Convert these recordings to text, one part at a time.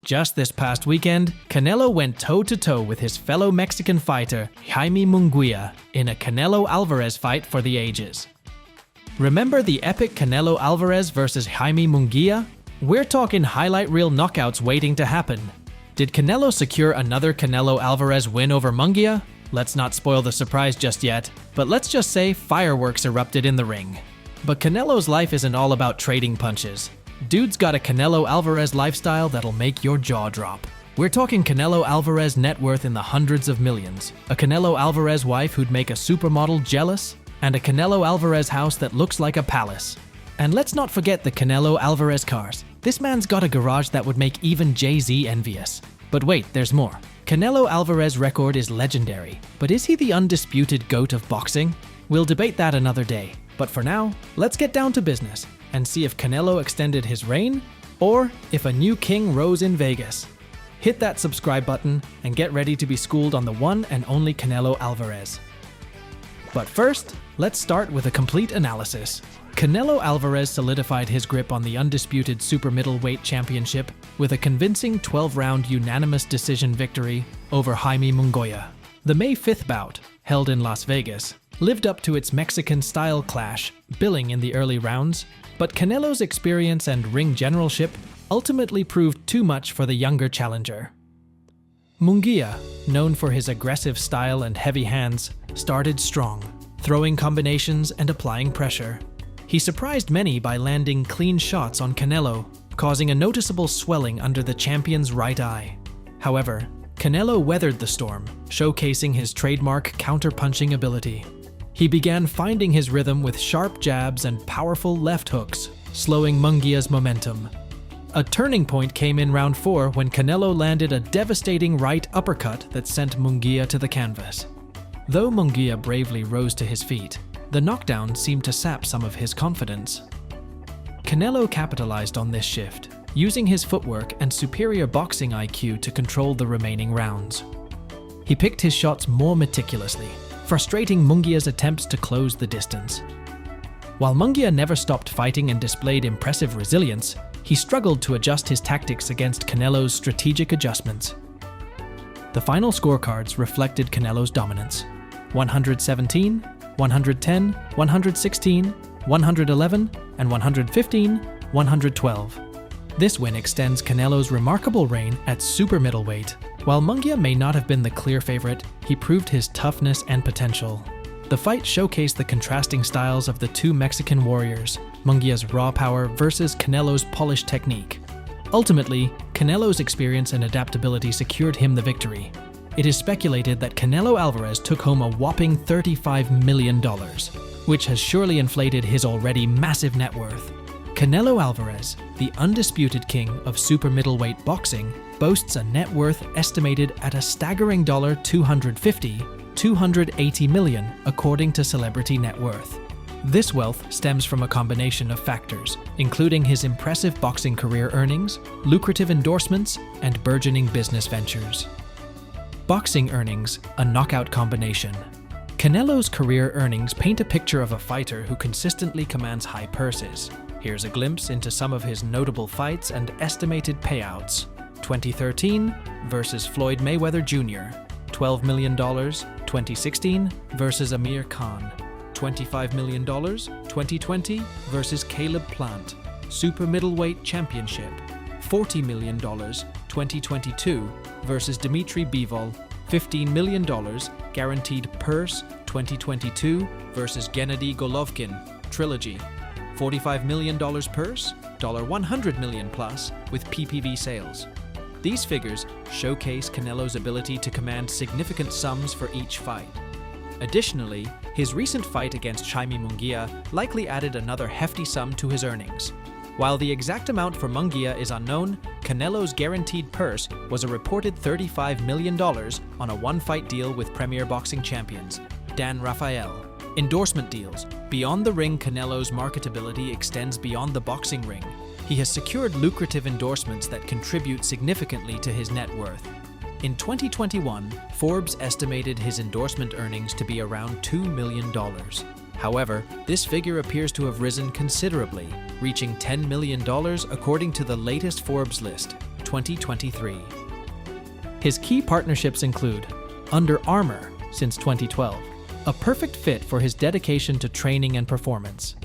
Just this past weekend, Canelo went toe-to-toe with his fellow Mexican fighter, Jaime Munguia, in a Canelo Alvarez fight for the ages. Remember the epic Canelo Alvarez versus Jaime Munguia? We're talking highlight reel knockouts waiting to happen. Did Canelo secure another Canelo Alvarez win over Munguia? Let's not spoil the surprise just yet, but let's just say fireworks erupted in the ring. But Canelo's life isn't all about trading punches. Dude's got a Canelo Alvarez lifestyle that'll make your jaw drop. We're talking Canelo Alvarez net worth in the hundreds of millions, a Canelo Alvarez wife who'd make a supermodel jealous, and a Canelo Alvarez house that looks like a palace. And let's not forget the Canelo Alvarez cars. This man's got a garage that would make even Jay-Z envious. But wait, there's more. Canelo Alvarez's record is legendary, but is he the undisputed GOAT of boxing? We'll debate that another day. But for now, let's get down to business and see if Canelo extended his reign or if a new king rose in Vegas. Hit that subscribe button and get ready to be schooled on the one and only Canelo Alvarez. But first, let's start with a complete analysis. Canelo Alvarez solidified his grip on the undisputed super middleweight championship with a convincing 12-round unanimous decision victory over Jaime Munguia. The May 5th bout, held in Las Vegas, lived up to its Mexican-style clash, billing in the early rounds, but Canelo's experience and ring generalship ultimately proved too much for the younger challenger. Munguia, known for his aggressive style and heavy hands, started strong, throwing combinations and applying pressure. He surprised many by landing clean shots on Canelo, causing a noticeable swelling under the champion's right eye. However, Canelo weathered the storm, showcasing his trademark counter-punching ability. He began finding his rhythm with sharp jabs and powerful left hooks, slowing Munguia's momentum. A turning point came in round 4 when Canelo landed a devastating right uppercut that sent Munguia to the canvas. Though Munguia bravely rose to his feet, the knockdown seemed to sap some of his confidence. Canelo capitalized on this shift, using his footwork and superior boxing IQ to control the remaining rounds. He picked his shots more meticulously, frustrating Munguia's attempts to close the distance. While Munguia never stopped fighting and displayed impressive resilience, he struggled to adjust his tactics against Canelo's strategic adjustments. The final scorecards reflected Canelo's dominance: 117, 110, 116, 111, and 115-112. This win extends Canelo's remarkable reign at super middleweight. While Munguia may not have been the clear favorite, he proved his toughness and potential. The fight showcased the contrasting styles of the two Mexican warriors, Munguia's raw power versus Canelo's polished technique. Ultimately, Canelo's experience and adaptability secured him the victory. It is speculated that Canelo Alvarez took home a whopping $35 million, which has surely inflated his already massive net worth. Canelo Alvarez, the undisputed king of super middleweight boxing, boasts a net worth estimated at a staggering $280 million, according to Celebrity Net Worth. This wealth stems from a combination of factors, including his impressive boxing career earnings, lucrative endorsements, and burgeoning business ventures. Boxing earnings, a knockout combination. Canelo's career earnings paint a picture of a fighter who consistently commands high purses. Here's a glimpse into some of his notable fights and estimated payouts. 2013 versus Floyd Mayweather Jr., $12 million. 2016 versus Amir Khan, $25 million. 2020 versus Caleb Plant, Super Middleweight Championship, $40 million. 2022 versus Dmitry Bivol, $15 million. Guaranteed purse. 2022 versus Gennady Golovkin, Trilogy, $45 million purse, $100 million plus with PPV sales. These figures showcase Canelo's ability to command significant sums for each fight. Additionally, his recent fight against Jaime Munguia likely added another hefty sum to his earnings. While the exact amount for Munguia is unknown, Canelo's guaranteed purse was a reported $35 million on a one-fight deal with Premier Boxing Champions, Dan Rafael. Endorsement deals. Beyond the ring, Canelo's marketability extends beyond the boxing ring. He has secured lucrative endorsements that contribute significantly to his net worth. In 2021, Forbes estimated his endorsement earnings to be around $2 million. However, this figure appears to have risen considerably, reaching $10 million according to the latest Forbes list. 2023. His key partnerships include Under Armour since 2012, a perfect fit for his dedication to training and performance;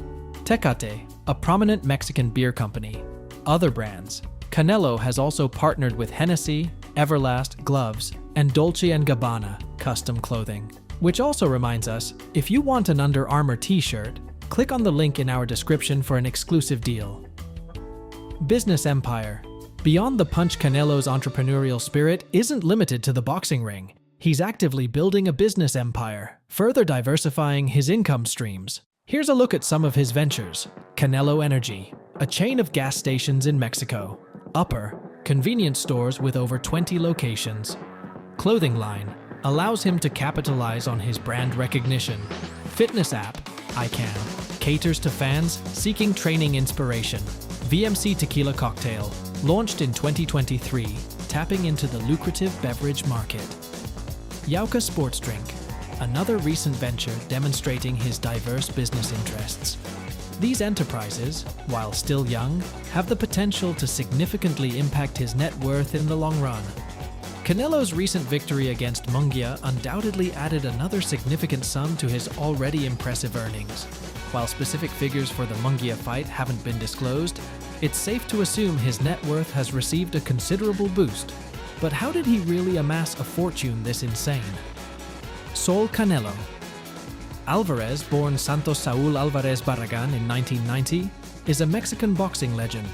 Tecate, a prominent Mexican beer company; other brands. Canelo has also partnered with Hennessy, Everlast gloves, and Dolce & Gabbana custom clothing. Which also reminds us, if you want an Under Armour t-shirt, click on the link in our description for an exclusive deal. Business empire. Beyond the punch, Canelo's entrepreneurial spirit isn't limited to the boxing ring. He's actively building a business empire, further diversifying his income streams. Here's a look at some of his ventures. Canelo Energy, a chain of gas stations in Mexico. Upper, convenience stores with over 20 locations. Clothing line, allows him to capitalize on his brand recognition. Fitness app, ICANN, caters to fans seeking training inspiration. VMC Tequila Cocktail, launched in 2023, tapping into the lucrative beverage market. Yauka Sports Drink, another recent venture demonstrating his diverse business interests. These enterprises, while still young, have the potential to significantly impact his net worth in the long run. Canelo's recent victory against Munguia undoubtedly added another significant sum to his already impressive earnings. While specific figures for the Munguia fight haven't been disclosed, it's safe to assume his net worth has received a considerable boost. But how did he really amass a fortune this insane? Saul Canelo. Alvarez, born Santos Saúl Alvarez Barragán in 1990, is a Mexican boxing legend.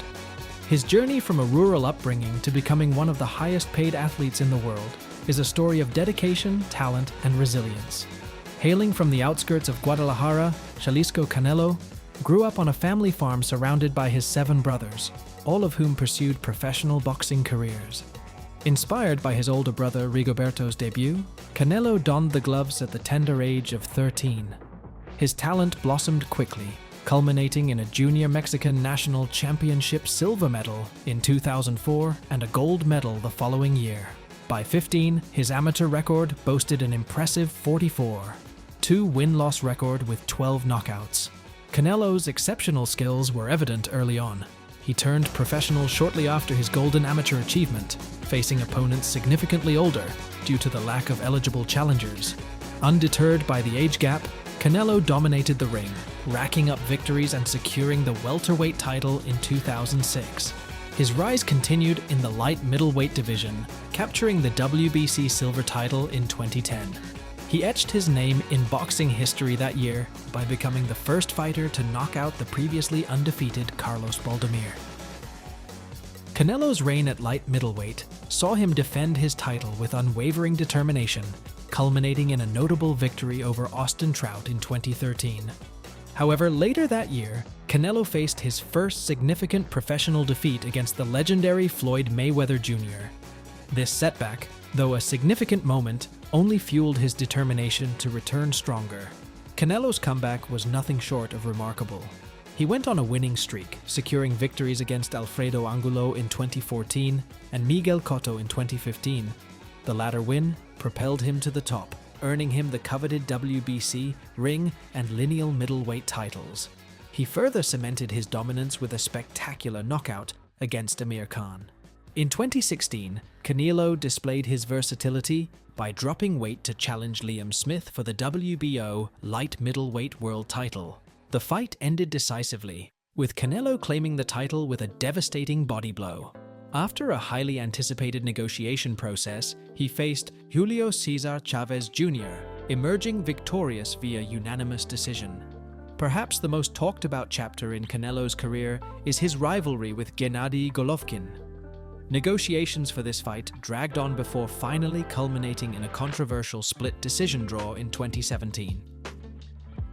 His journey from a rural upbringing to becoming one of the highest-paid athletes in the world is a story of dedication, talent, and resilience. Hailing from the outskirts of Guadalajara, Jalisco, Canelo grew up on a family farm surrounded by his 7 brothers, all of whom pursued professional boxing careers. Inspired by his older brother Rigoberto's debut, Canelo donned the gloves at the tender age of 13. His talent blossomed quickly, culminating in a Junior Mexican National Championship silver medal in 2004 and a gold medal the following year. By 15, his amateur record boasted an impressive 44-2 win-loss record with 12 knockouts. Canelo's exceptional skills were evident early on. He turned professional shortly after his golden amateur achievement, facing opponents significantly older due to the lack of eligible challengers. Undeterred by the age gap, Canelo dominated the ring, racking up victories and securing the welterweight title in 2006. His rise continued in the light middleweight division, capturing the WBC silver title in 2010. He etched his name in boxing history that year by becoming the first fighter to knock out the previously undefeated Carlos Baldomir. Canelo's reign at light middleweight saw him defend his title with unwavering determination, culminating in a notable victory over Austin Trout in 2013. However, later that year, Canelo faced his first significant professional defeat against the legendary Floyd Mayweather Jr. This setback, though a significant moment, only fueled his determination to return stronger. Canelo's comeback was nothing short of remarkable. He went on a winning streak, securing victories against Alfredo Angulo in 2014 and Miguel Cotto in 2015. The latter win propelled him to the top, earning him the coveted WBC, ring, and lineal middleweight titles. He further cemented his dominance with a spectacular knockout against Amir Khan. In 2016, Canelo displayed his versatility by dropping weight to challenge Liam Smith for the WBO light middleweight world title. The fight ended decisively, with Canelo claiming the title with a devastating body blow. After a highly anticipated negotiation process, he faced Julio Cesar Chavez Jr., emerging victorious via unanimous decision. Perhaps the most talked about chapter in Canelo's career is his rivalry with Gennady Golovkin. Negotiations for this fight dragged on before finally culminating in a controversial split decision draw in 2017.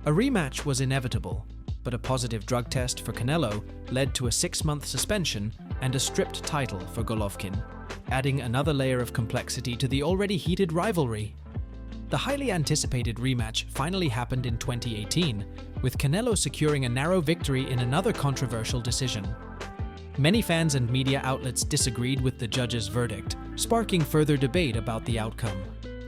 A rematch was inevitable, but a positive drug test for Canelo led to a 6-month suspension and a stripped title for Golovkin, adding another layer of complexity to the already heated rivalry. The highly anticipated rematch finally happened in 2018, with Canelo securing a narrow victory in another controversial decision. Many fans and media outlets disagreed with the judge's verdict, sparking further debate about the outcome.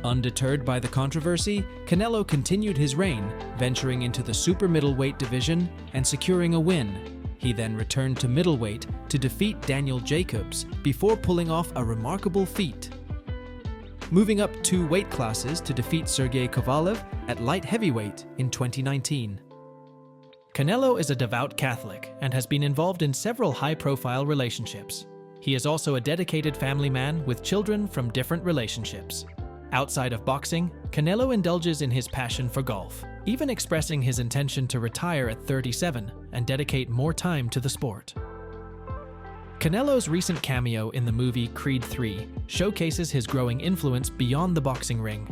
Undeterred by the controversy, Canelo continued his reign, venturing into the super middleweight division and securing a win, He then returned to middleweight to defeat Daniel Jacobs before pulling off a remarkable feat, moving up 2 weight classes to defeat Sergey Kovalev at light heavyweight in 2019. Canelo is a devout Catholic and has been involved in several high-profile relationships. He is also a dedicated family man with children from different relationships. Outside of boxing, Canelo indulges in his passion for golf, even expressing his intention to retire at 37 and dedicate more time to the sport. Canelo's recent cameo in the movie Creed 3 showcases his growing influence beyond the boxing ring.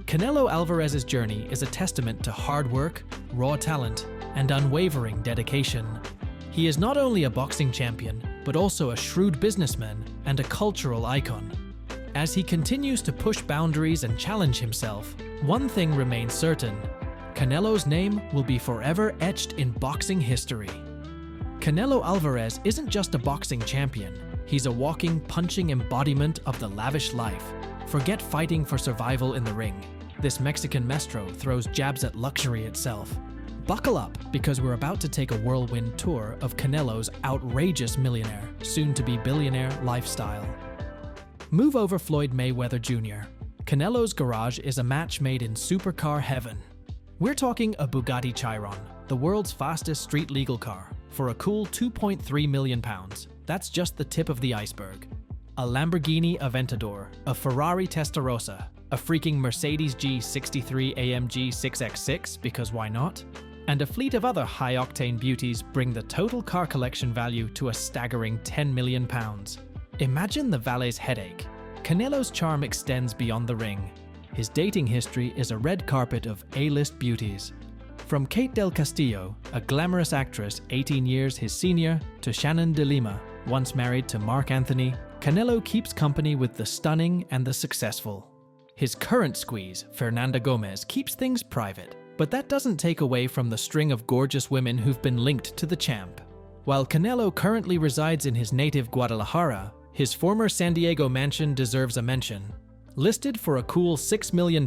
Canelo Alvarez's journey is a testament to hard work, raw talent, and unwavering dedication. He is not only a boxing champion, but also a shrewd businessman and a cultural icon. As he continues to push boundaries and challenge himself, one thing remains certain: Canelo's name will be forever etched in boxing history. Canelo Alvarez isn't just a boxing champion, he's a walking, punching embodiment of the lavish life. Forget fighting for survival in the ring. This Mexican maestro throws jabs at luxury itself. Buckle up, because we're about to take a whirlwind tour of Canelo's outrageous millionaire, soon-to-be billionaire lifestyle. Move over Floyd Mayweather Jr. Canelo's garage is a match made in supercar heaven. We're talking a Bugatti Chiron, the world's fastest street-legal car, for a cool £2.3 million. That's just the tip of the iceberg. A Lamborghini Aventador, a Ferrari Testarossa, a freaking Mercedes G63 AMG 6X6, because why not? And a fleet of other high-octane beauties bring the total car collection value to a staggering £10 million. Imagine the valet's headache. Canelo's charm extends beyond the ring. His dating history is a red carpet of A-list beauties. From Kate Del Castillo, a glamorous actress 18 years his senior, to Shannon de Lima, once married to Mark Anthony, Canelo keeps company with the stunning and the successful. His current squeeze, Fernanda Gomez, keeps things private, but that doesn't take away from the string of gorgeous women who've been linked to the champ. While Canelo currently resides in his native Guadalajara, his former San Diego mansion deserves a mention. Listed for a cool £6 million,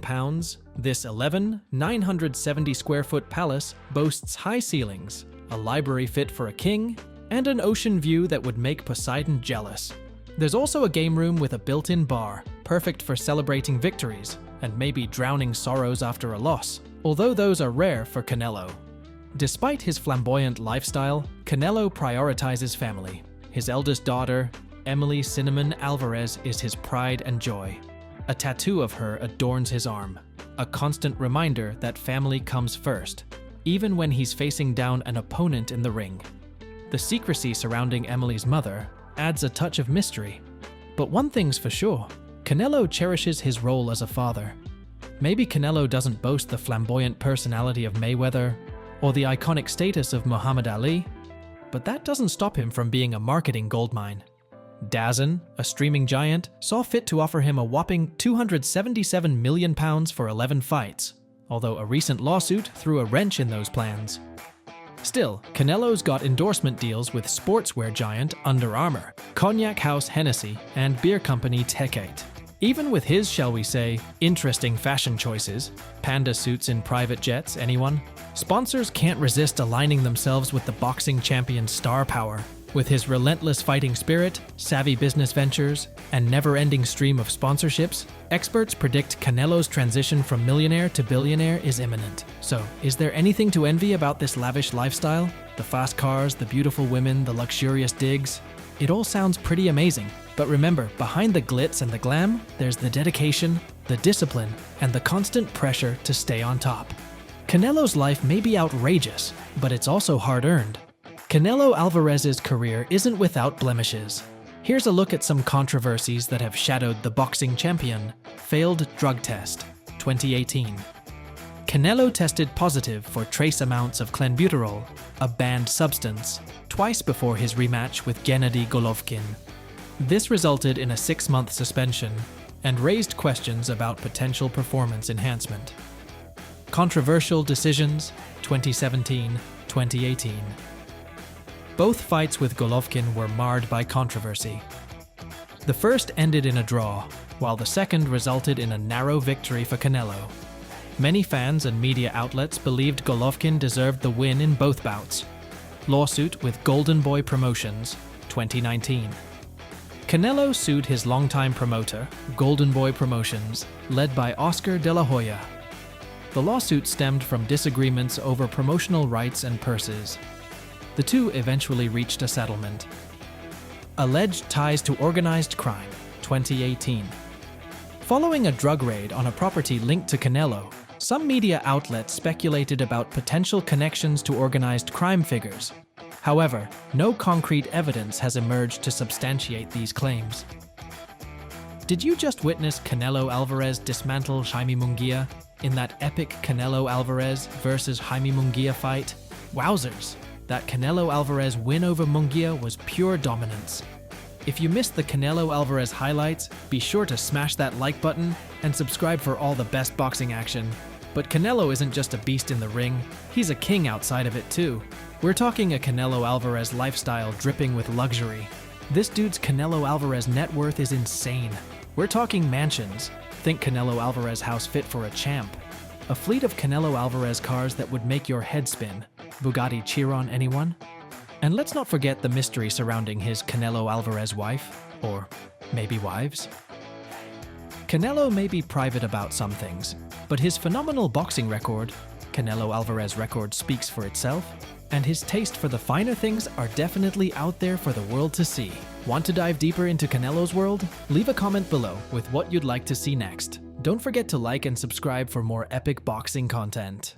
this 970-square-foot palace boasts high ceilings, a library fit for a king, and an ocean view that would make Poseidon jealous. There's also a game room with a built-in bar, perfect for celebrating victories and maybe drowning sorrows after a loss, although those are rare for Canelo. Despite his flamboyant lifestyle, Canelo prioritizes family. His eldest daughter, Emily Cinnamon Alvarez, is his pride and joy. A tattoo of her adorns his arm, a constant reminder that family comes first, even when he's facing down an opponent in the ring. The secrecy surrounding Emily's mother adds a touch of mystery. But one thing's for sure, Canelo cherishes his role as a father. Maybe Canelo doesn't boast the flamboyant personality of Mayweather or the iconic status of Muhammad Ali, but that doesn't stop him from being a marketing goldmine. DAZN, a streaming giant, saw fit to offer him a whopping £277 million for 11 fights, although a recent lawsuit threw a wrench in those plans. Still, Canelo's got endorsement deals with sportswear giant Under Armour, cognac house Hennessy, and beer company Tecate. Even with his, shall we say, interesting fashion choices, panda suits in private jets, anyone? Sponsors can't resist aligning themselves with the boxing champion's star power. With his relentless fighting spirit, savvy business ventures, and never-ending stream of sponsorships, experts predict Canelo's transition from millionaire to billionaire is imminent. So, is there anything to envy about this lavish lifestyle? The fast cars, the beautiful women, the luxurious digs? It all sounds pretty amazing. But remember, behind the glitz and the glam, there's the dedication, the discipline, and the constant pressure to stay on top. Canelo's life may be outrageous, but it's also hard-earned. Canelo Alvarez's career isn't without blemishes. Here's a look at some controversies that have shadowed the boxing champion. Failed drug test, 2018. Canelo tested positive for trace amounts of clenbuterol, a banned substance, twice before his rematch with Gennady Golovkin. This resulted in a 6-month suspension and raised questions about potential performance enhancement. Controversial decisions, 2017-2018. Both fights with Golovkin were marred by controversy. The first ended in a draw, while the second resulted in a narrow victory for Canelo. Many fans and media outlets believed Golovkin deserved the win in both bouts. Lawsuit with Golden Boy Promotions, 2019. Canelo sued his longtime promoter, Golden Boy Promotions, led by Oscar De La Hoya. The lawsuit stemmed from disagreements over promotional rights and purses. The two eventually reached a settlement. Alleged ties to organized crime, 2018. Following a drug raid on a property linked to Canelo, some media outlets speculated about potential connections to organized crime figures. However, no concrete evidence has emerged to substantiate these claims. Did you just witness Canelo Alvarez dismantle Jaime Munguia in that epic Canelo Alvarez versus Jaime Munguia fight? Wowzers! That Canelo Alvarez win over Munguia was pure dominance. If you missed the Canelo Alvarez highlights, be sure to smash that like button and subscribe for all the best boxing action. But Canelo isn't just a beast in the ring, he's a king outside of it too. We're talking a Canelo Alvarez lifestyle dripping with luxury. This dude's Canelo Alvarez net worth is insane. We're talking mansions. Think Canelo Alvarez house fit for a champ. A fleet of Canelo Alvarez cars that would make your head spin. Bugatti Chiron, anyone? And let's not forget the mystery surrounding his Canelo Alvarez wife, or maybe wives. Canelo may be private about some things, but his phenomenal boxing record, Canelo Alvarez record, speaks for itself, and his taste for the finer things are definitely out there for the world to see. Want to dive deeper into Canelo's world? Leave a comment below with what you'd like to see next. Don't forget to like and subscribe for more epic boxing content.